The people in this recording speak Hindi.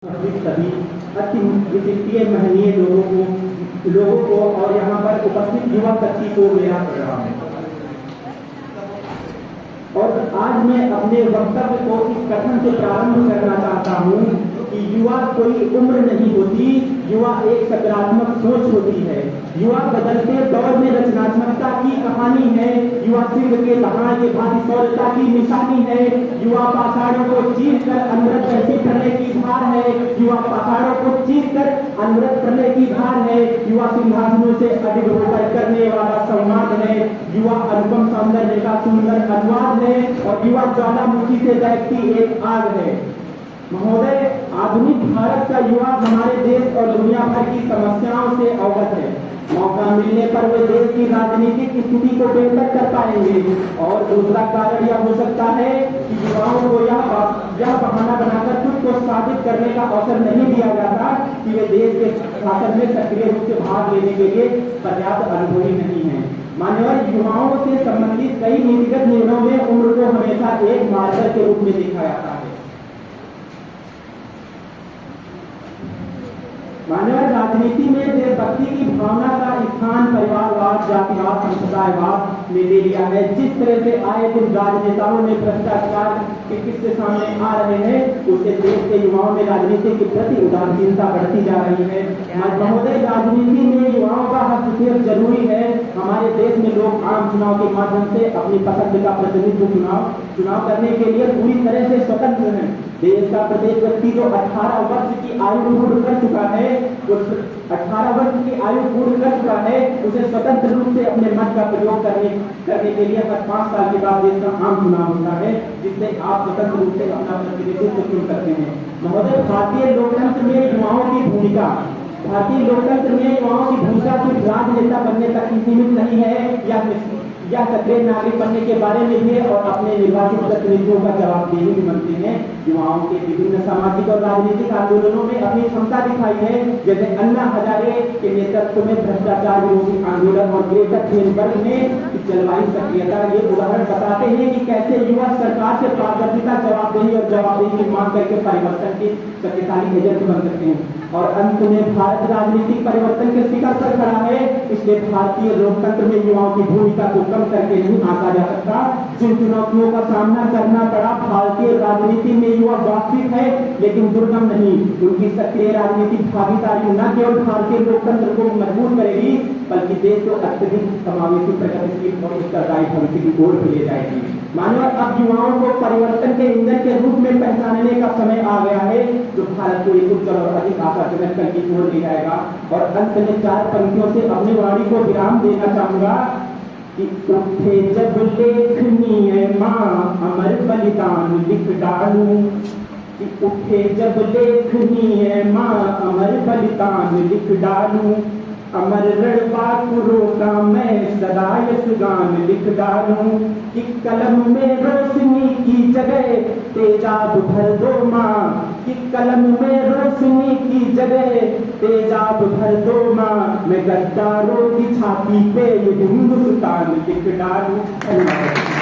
सभी अति विशिष्टीय महनीय लोगों को और यहाँ पर उपस्थित युवा शक्ति को मेरा प्रणाम है। और आज मैं अपने वक्तव्य को इस कथन से प्रारंभ करना चाहता हूँ कि युवा कोई उम्र नहीं होती, युवा एक सकारात्मक सोच होती है। युवा बदलते दौर में रचनात्मकता की कहानी है। युवा सिंह के दहाड़ के भांति सौरता की निशानी है। युवा पहाड़ों को चीर कर अमृत बरसे करने की धार है। युवा पहाड़ों को चीर कर अमृत करने की धार है। युवा सिंहासनों से अधिक होकर करने वाला संवाद है। युवा अनुपम सौंदर्य का सुंदर अनुवाद है और युवा ज्वालामुखी से दहकती एक आग है। महोदय, आधुनिक भारत का युवा हमारे देश और दुनिया भर की समस्याओं से अवगत है। मौका मिलने पर वे देश की राजनीतिक स्थिति को बेहतर कर पाएंगे। और दूसरा कारण यह हो सकता है कि युवाओं को यह बहाना बनाकर खुद को साबित करने का अवसर नहीं दिया जाता कि वे देश के शासन में सक्रिय रूप से भाग लेने के लिए पर्याप्त अनुभवी नहीं है। मान्यवर, युवाओं से संबंधित कई नीतिगत निर्णयों में उम्र को हमेशा एक मार्कर के रूप में देखा जाता है। मानव राजनीति में देशभक्ति की भावना का स्थान परिवारवाद, जातिवाद, संप्रदायवाद ने ले लिया है। जिस तरह से आए दिन राजनेताओं ने भ्रष्टाचार के किस्से सामने आ रहे हैं, उससे देश के युवाओं में राजनीति के प्रति उदासीनता बढ़ती जा रही है। महोदय, राजनीति में युवाओं का हस्तक्षेप जरूरी है। हमारे देश में लोग आम चुनाव के माध्यम से अपनी पसंद का प्रतिनिधित्व चुनाव करने के लिए पूरी तरह से स्वतंत्र है। देश का प्रत्येक व्यक्ति जो 18 वर्ष की आयु पूर्ण कर चुका है, 18 वर्ष की आयु पूर्ण कर चुका है, उसे स्वतंत्र रूप से अपने मत का प्रयोग करने के लिए हर 5 साल के बाद देश का आम चुनाव होता है, जिससे आप स्वतंत्र रूप से अपना प्रतिनिधित्व चुन सकते हैं। महोदय, भारतीय लोकतंत्र में युवाओं की भूमिका सिर्फ राजनेता बनने तक ही सीमित नहीं है या सक्रिय नागरिक बनने के बारे में भी और अपने निर्वाचित प्रतिनिधियों का जवाबदेही भी बनते हैं। युवाओं के विभिन्न सामाजिक और राजनीतिक आंदोलनों में अपनी क्षमता दिखाई है, जैसे अन्ना हजारे के नेतृत्व में भ्रष्टाचार विरोधी आंदोलन और ग्रेटर थुनबर्ग में जलवायु सक्रियता। ये उदाहरण बताते हैं कि कैसे युवा सरकार से पारदर्शिता, जवाबदेही की मांग करके परिवर्तन के शक्तिशाली एजेंट बन सकते हैं। और अंत में भारत राजनीतिक परिवर्तन के शिखर पर खड़ा है, इसलिए भारतीय लोकतंत्र में युवाओं की भूमिका को कम करके नहीं आंका जा सकता। जिन चुनौतियों का सामना करना पड़ा, भारतीय राजनीति में युवा वास्तविक है लेकिन दुर्गम नहीं। उनकी सक्रिय राजनीतिक भागीदारी न केवल भारतीय लोकतंत्र को मजबूत करेगी, बल्कि देश को अत्यधिक समावेशी, प्रगतिशील और उत्तरदायी भविष्य की ओर ले जाएगी। मानव, अब युवाओं को परिवर्तन के इंजन के रूप में पहचानने का समय आ गया है, जो भारत को एक उज्जवल और अधिक आशाजनक कल की ओर ले जाएगा। और अंत में 4 पंक्तियों से अपनी वाणी को विराम देना चाहूंगा कि उठे जब लेखनीय माँ अमर बलिदान लिख डालूं। कि उठे जब लेखनीय माँ अमर बलिदान लिख डालूं। अमर रणबांकुरों का मैं सदा यश गान लिख डालूं। कि कलम में रोशनी की जगह तेजाब भर दो माँ। कि कलम में रोशनी की जगह तेजाब भर दो माँ। मैं गद्दारों की छाती पे ये हिंदुस्तान लिख डालूं।